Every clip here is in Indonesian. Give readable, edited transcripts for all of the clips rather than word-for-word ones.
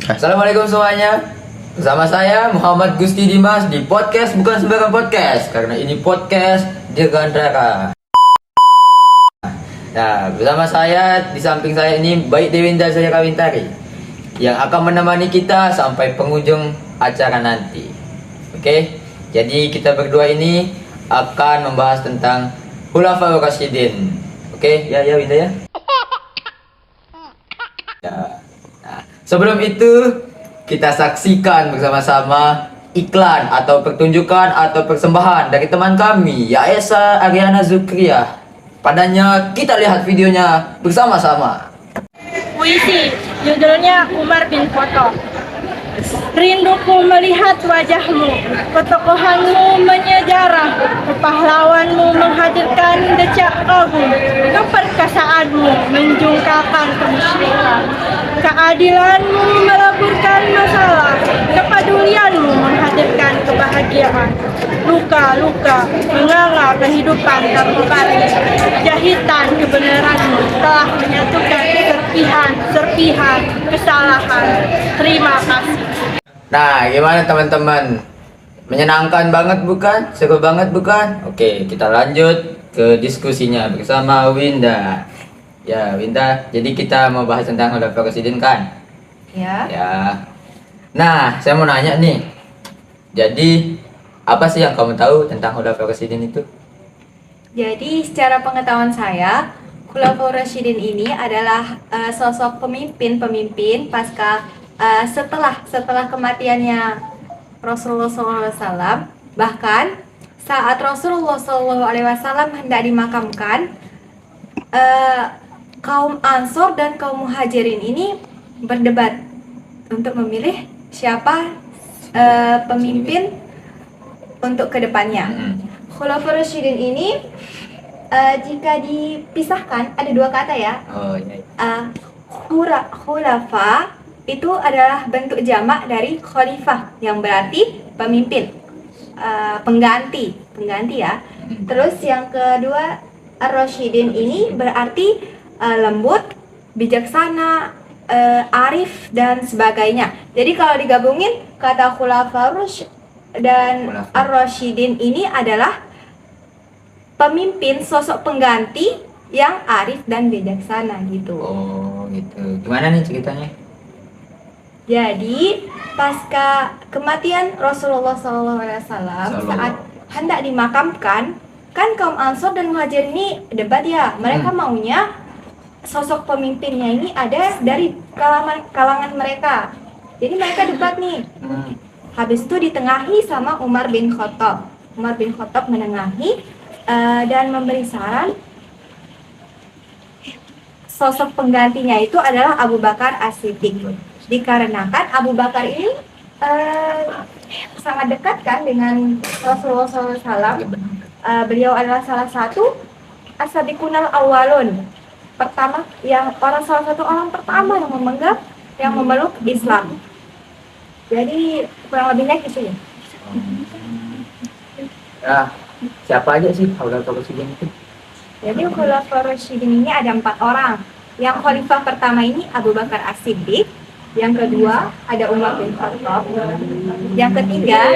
Assalamualaikum semuanya. Bersama saya Muhammad Gusti Dimas di podcast bukan sembarang podcast, karena ini podcast Dirgantara. Nah, bersama saya di samping saya ini baik Dewinda saya Kawintari yang akan menemani kita sampai penghujung acara nanti. Oke, jadi kita berdua ini akan membahas tentang Khulafaur Rasyidin. Oke, ya Winda ya. Ya. Nah, sebelum itu kita saksikan bersama-sama iklan atau pertunjukan atau persembahan dari teman kami Yaesa Ariana Zukriah. Padanya kita lihat videonya bersama-sama. Puisi, judulnya Umar bin Khattab. Rinduku melihat wajahmu, ketokohanmu menyejarah, kepahlawanmu menghadirkan decak kagum, keperkasaanmu menjungkalkan kemusyrikan, keadilanmu meleburkan masalah, kepedulianmu menghadirkan kebahagiaan. Luka-luka menganga kehidupan terkembali, jahitan kebenaranmu telah menyatukan serpihan kesalahan. Terima kasih. Nah, gimana teman-teman? Menyenangkan banget bukan? Seru banget bukan? Oke, kita lanjut ke diskusinya bersama Winda. Ya, Winda, jadi kita mau bahas tentang Khulafaur Rasyidin kan? Ya. Ya. Nah, saya mau nanya nih. Jadi, apa sih yang kamu tahu tentang Khulafaur Rasyidin itu? Jadi secara pengetahuan saya, Khulafaur Rasyidin ini adalah sosok pemimpin setelah kematiannya Rasulullah SAW. Bahkan saat Rasulullah SAW hendak dimakamkan, kaum Ansor dan kaum Muhajirin ini berdebat untuk memilih siapa pemimpin untuk kedepannya. Khulafaur Rasyidin ini jika dipisahkan ada dua kata ya. Oh iya. Khulafa itu adalah bentuk jamak dari khalifah yang berarti pemimpin, pengganti ya. Terus yang kedua Ar-Rasyidin ini berarti lembut, bijaksana, arif dan sebagainya. Jadi kalau digabungin kata Khulafaur dan Ar-Rasyidin ini adalah pemimpin, sosok pengganti yang arif dan bijaksana gitu. Oh gitu. Gimana nih ceritanya? Jadi pasca kematian Rasulullah SAW saat hendak dimakamkan, kan kaum Ansor dan Muhajir ini debat ya. Mereka maunya sosok pemimpinnya ini ada dari kalangan mereka. Jadi mereka debat nih. Habis itu ditengahi sama Umar bin Khattab. Umar bin Khattab menengahi dan memberi saran sosok penggantinya itu adalah Abu Bakar As-Siddiq. Dikarenakan Abu Bakar ini sangat dekat kan dengan Rasulullah SAW. Beliau adalah salah satu as-sabiqunal awwalun. Salah satu orang pertama yang memeluk Islam. Jadi kurang lebihnya gitu ya. Ya, siapa aja sih Khulafaur Rasyidin itu? Jadi Khulafaur Rasyidin ini ada 4 orang. Yang khalifah pertama ini Abu Bakar As-Siddiq. Yang kedua ada Umar bin Khattab. Yang ketiga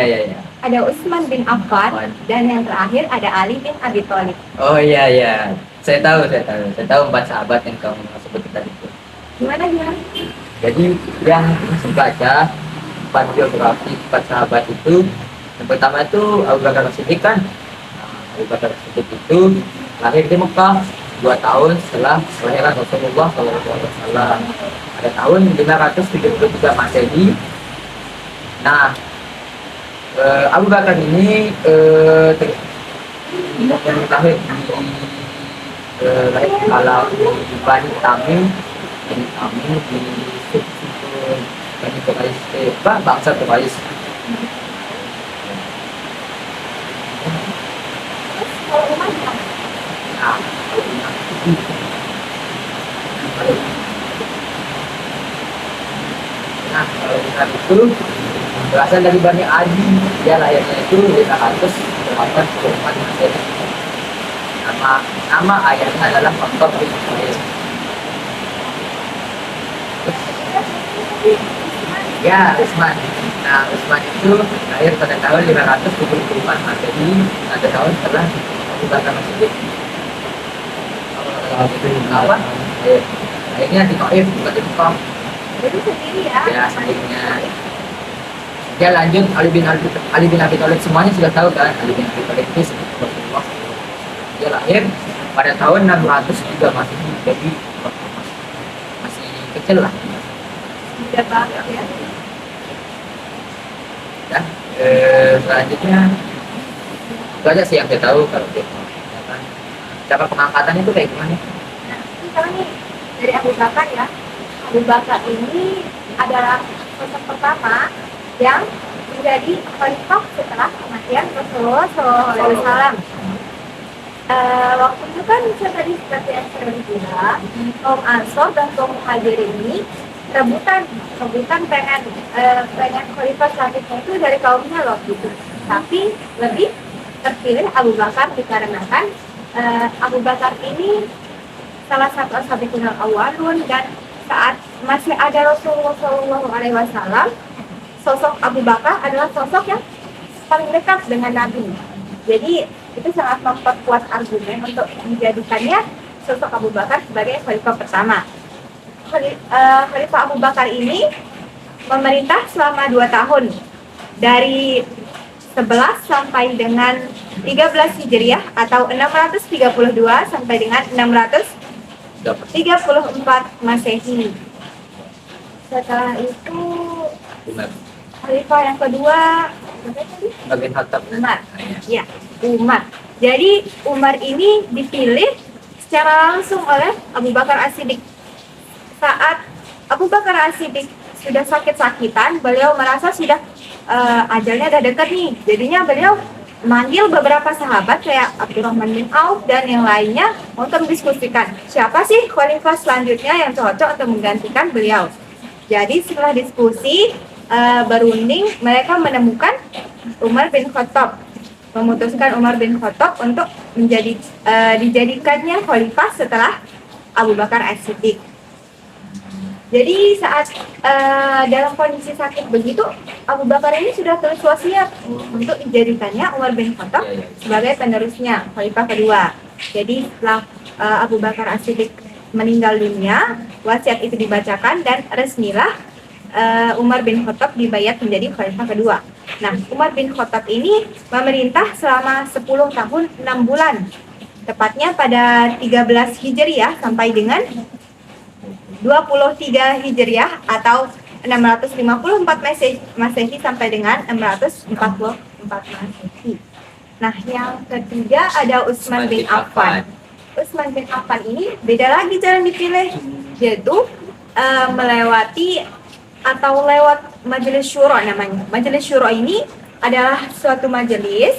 ada Utsman bin Affan. Dan yang terakhir ada Ali bin Abi Thalib. Oh iya. Saya tahu 4 sahabat yang kamu sebut tadi itu. Gimana? Jadi yang saya baca 4 biografi 4 sahabat itu, yang pertama itu Abu Bakar As-Siddiq kan. Abu Bakar As-Siddiq itu lahir di Mekah 2 tahun setelah kelahiran Rasulullah SAW pada tahun 573 Masehi. Nah, Abu Bakar ini lahir di Bani Tamim di Bani Quraisy, bangsa Quraisy. Nah, kalau kita itu berasal dari Bani Adi, dia lahirnya itu 584 Masehi. Nama ayahnya adalah Khattab bin Qais. Ya, Utsman. Nah, Utsman itu lahir pada tahun 574 Masehi, 1 tahun setelah Abu Bakar As-Siddiq. Apa? Akhirnya di Taif, bukan di Mekah. Jadi sendiri ya. Ya, selanjutnya. Ya lanjut, Ali bin Abi Thalib semuanya sudah tahu kan, Ali bin Abi Thalib itu sepupu Rasulullah. Dia lahir pada tahun 603 Masehi, jadi masih kecil lah. Mudah banget ya. Ya, selanjutnya itu aja sih yang saya tahu kalau dia cara pengangkatan itu kayak gimana? Nah, ini sekarang nih dari Abu Bakar ya. Abu Bakar ini adalah sosok pertama yang menjadi khalifah setelah kematian Rasulullah SAW. Waktu itu kan tadi seperti yang saya bilang, kaum Ansor dan kaum Muhajirin ini rebutan pengen khalifah selanjutnya itu dari kaumnya loh gitu. Tapi lebih terpilih Abu Bakar dikarenakan Abu Bakar ini salah satu as-sabiqun al-awwalun, dan saat masih ada Rasulullah SAW, sosok Abu Bakar adalah sosok yang paling dekat dengan Nabi. Jadi itu sangat memperkuat argumen untuk menjadikannya sosok Abu Bakar sebagai khalifah pertama. Khalifah Abu Bakar ini memerintah selama 2 tahun, dari 11 sampai dengan 13 Hijriah atau 632 sampai dengan 634 Masehi. Setelah itu khalifah yang kedua Bagian Khattab. Umar. Ya, Umar. Jadi Umar ini dipilih secara langsung oleh Abu Bakar As-Siddiq. Saat Abu Bakar As-Siddiq sudah sakit-sakitan, beliau merasa sudah ajalnya udah dekat nih. Jadinya beliau manggil beberapa sahabat kayak Abdurrahman bin Auf dan yang lainnya untuk mendiskusikan siapa sih khalifah selanjutnya yang cocok untuk menggantikan beliau. Jadi setelah diskusi berunding, mereka menemukan Umar bin Khattab, memutuskan Umar bin Khattab untuk dijadikannya khalifah setelah Abu Bakar As-Siddiq. Jadi saat dalam kondisi sakit begitu, Abu Bakar ini sudah tulis wasiat untuk dijadikannya Umar bin Khattab sebagai penerusnya, khalifah kedua. Jadi setelah Abu Bakar As-Siddiq meninggal dunia, wasiat itu dibacakan dan resmilah Umar bin Khattab dibayat menjadi khalifah kedua. Nah, Umar bin Khattab ini memerintah selama 10 tahun 6 bulan. Tepatnya pada 13 Hijriah sampai dengan 23 Hijriah atau 654 Masehi sampai dengan 644 Masehi. Nah, yang ketiga ada Utsman bin Affan. Utsman bin Affan ini beda lagi cara dipilih, yaitu melewati atau lewat majelis syuro namanya. Majelis syuro ini adalah suatu majelis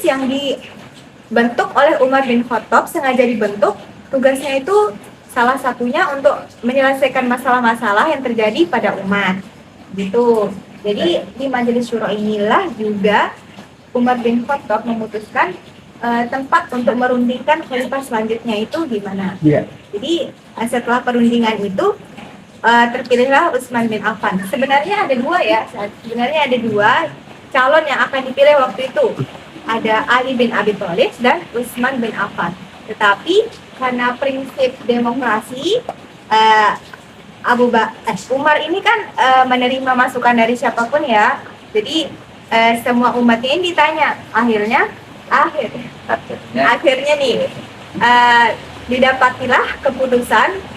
yang dibentuk oleh Umar bin Khattab, sengaja dibentuk. Tugasnya itu salah satunya untuk menyelesaikan masalah-masalah yang terjadi pada umat. Gitu. Jadi di majelis syuro inilah juga Umar bin Khattab memutuskan tempat untuk merundingkan khalifah selanjutnya itu gimana. Yeah. Jadi setelah perundingan itu terpilihlah Utsman bin Affan. Sebenarnya ada dua calon yang akan dipilih waktu itu. Ada Ali bin Abi Thalib dan Utsman bin Affan. Tetapi karena prinsip demokrasi, Umar ini kan menerima masukan dari siapapun ya. Jadi semua umatnya ini ditanya. Akhirnya nih didapatilah keputusan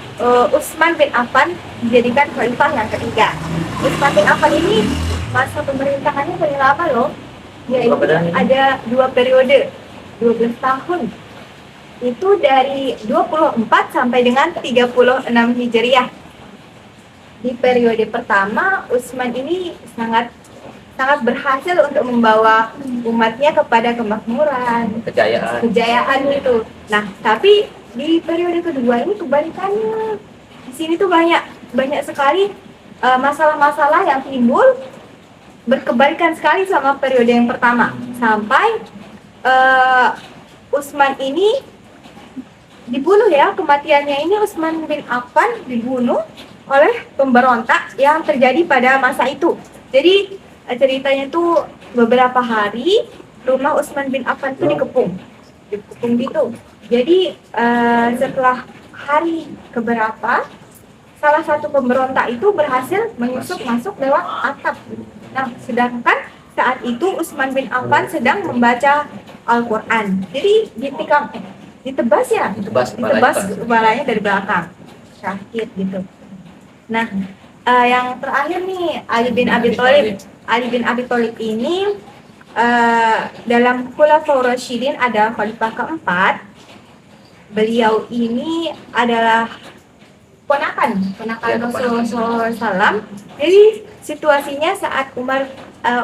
Utsman bin Affan dijadikan khalifah yang ketiga. Utsman bin Affan ini masa pemerintahannya paling lama loh. Yaitu ada 2 periode, 12 tahun. Itu dari 24 sampai dengan 36 Hijriah. Di periode pertama, Utsman ini sangat berhasil untuk membawa umatnya kepada kemakmuran, kejayaan itu. Nah, tapi di periode kedua ini kebalikannya. Di sini tuh banyak sekali masalah-masalah yang timbul, berkebalikan sekali sama periode yang pertama. Sampai Utsman ini dibunuh ya, kematiannya ini Utsman bin Affan dibunuh oleh pemberontak yang terjadi pada masa itu. Jadi ceritanya tuh beberapa hari rumah Utsman bin Affan tuh dikepung gitu. Jadi setelah hari keberapa, salah satu pemberontak itu berhasil menyusup masuk lewat atap. Nah, sedangkan saat itu Utsman bin Affan sedang membaca Al-Quran. Jadi ditebas kepalanya dari belakang, syahid gitu. Nah, yang terakhir nih Ali bin Abi Thalib. Ali bin Abi Thalib ini dalam Khulafaur Rasyidin ada khalifah keempat. Beliau ini adalah ponakan Rasulullah SAW. Jadi situasinya saat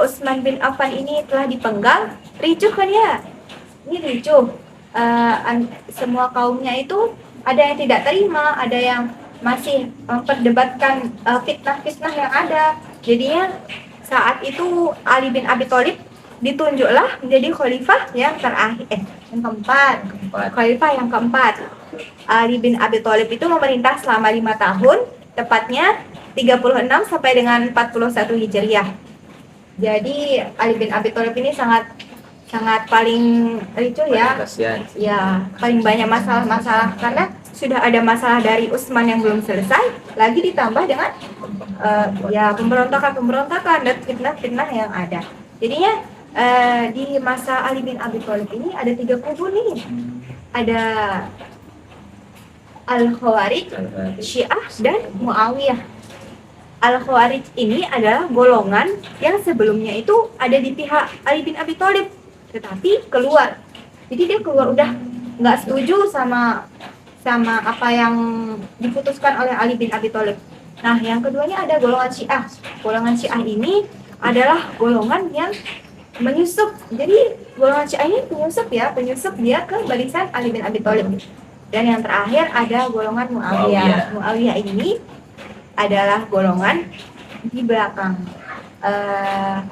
Utsman bin Affan ini telah dipenggal, ricuh kan ya? Ini ricuh. Semua kaumnya itu ada yang tidak terima, ada yang masih memperdebatkan fitnah-fitnah yang ada. Jadinya saat itu Ali bin Abi Thalib ditunjuklah menjadi khalifah yang keempat. Khalifah yang keempat. Ali bin Abi Thalib itu memerintah selama 5 tahun, tepatnya 36 sampai dengan 41 Hijriah. Jadi Ali bin Abi Thalib ini sangat paling ricuh ya. Ya, paling banyak masalah-masalah karena sudah ada masalah dari Utsman yang belum selesai, lagi ditambah dengan pemberontakan dan fitnah-fitnah yang ada. Jadinya di masa Ali bin Abi Thalib ini ada 3 kubu nih. Ada Al-Khawarij, Syiah, dan Muawiyah. Al-Khawarij ini adalah golongan yang sebelumnya itu ada di pihak Ali bin Abi Thalib, tetapi keluar. Jadi dia keluar udah nggak setuju sama apa yang diputuskan oleh Ali bin Abi Thalib. Nah, yang keduanya ada golongan Syiah. Golongan Syiah ini adalah golongan yang menyusup. Jadi golongan Syiah ini penyusup dia ke barisan Ali bin Abi Thalib. Dan yang terakhir ada golongan Muawiyah. Muawiyah ini adalah golongan di belakang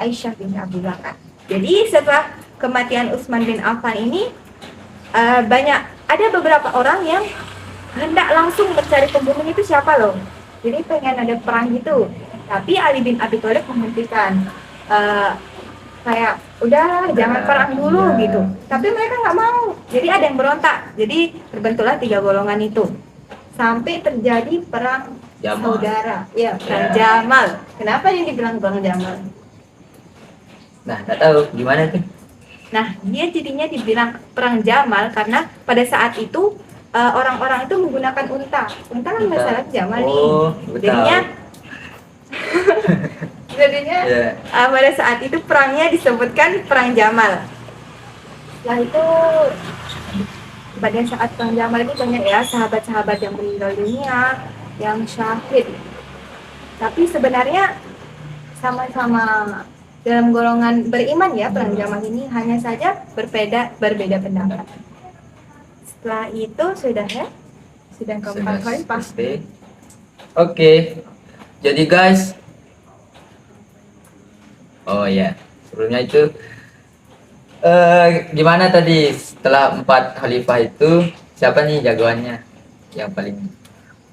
Aisyah bin Abu Bakar. Jadi setelah kematian Utsman bin Affan ini ada beberapa orang yang hendak langsung mencari pembunuh itu siapa loh. Jadi pengen ada perang gitu. Tapi Ali bin Abi Thalib menghentikan. Kayak udah jangan perang dulu gitu. Tapi mereka nggak mau. Jadi ada yang berontak. Jadi terbentuklah 3 golongan itu. Sampai terjadi perang Jamal. saudara. Ya, perang Jamal. Kenapa yang dibilang perang Jamal? Nah, nggak tahu gimana tuh. Nah, dia jadinya dibilang perang Jamal karena pada saat itu orang-orang itu menggunakan unta. Unta kan masalah Jamal nih. Jadinya pada saat itu perangnya disebutkan perang Jamal. Setelah itu pada saat perang Jamal itu banyak ya sahabat-sahabat yang meninggal dunia, yang syahid. Tapi sebenarnya sama-sama dalam golongan beriman ya perang Jamal ini, hanya saja berbeda pendapat. Setelah itu sudah keempat kali pasti. Oke. Jadi guys, sebelumnya itu gimana tadi setelah 4 khalifah itu siapa nih jagoannya yang paling?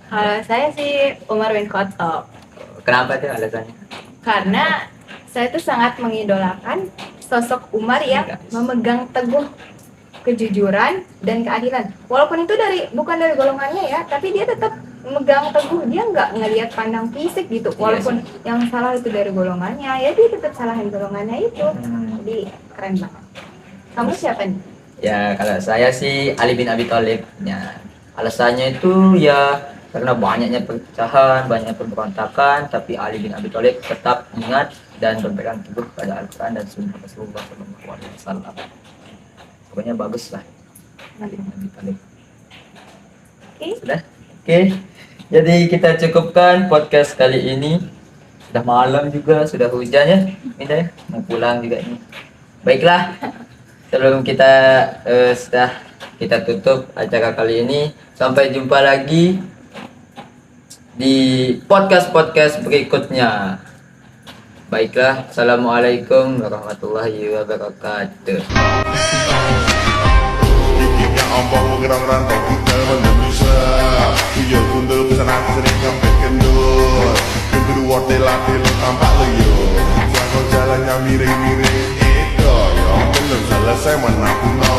Kalau saya sih Umar bin Khattab. Kenapa tuh alasannya? Karena saya tuh sangat mengidolakan sosok Umar yang memegang teguh kejujuran dan keadilan. Walaupun itu bukan dari golongannya ya, tapi dia tetap memegang teguh. Dia nggak ngelihat pandang fisik gitu. Walaupun yang salah itu dari golongannya, ya dia tetap salahin golongannya itu. Jadi keren banget. Kamu siapa nih? Ya kalau saya sih Ali bin Abi Thalib. Ya, alasannya itu ya karena banyaknya perpecahan, banyak pemberontakan, tapi Ali bin Abi Thalib tetap ingat dan berpegang teguh pada Al-Quran dan Sunnah Rasulullah SAW. Pokoknya bagus lah. Sudah? Oke. Jadi kita cukupkan podcast kali ini. Sudah malam juga, sudah hujan ya. Minta ya, mau pulang juga ini. Baiklah. Sebelum kita tutup acara kali ini, sampai jumpa lagi di podcast berikutnya. Baiklah, assalamualaikum warahmatullahi wabarakatuh. Ambang menggerang rantau kita Indonesia Biar gundul kesana kesini sampai kendul wortel-atil tampak lo yo. Kalau jalannya miring-miring itu yo, belum selesai menabung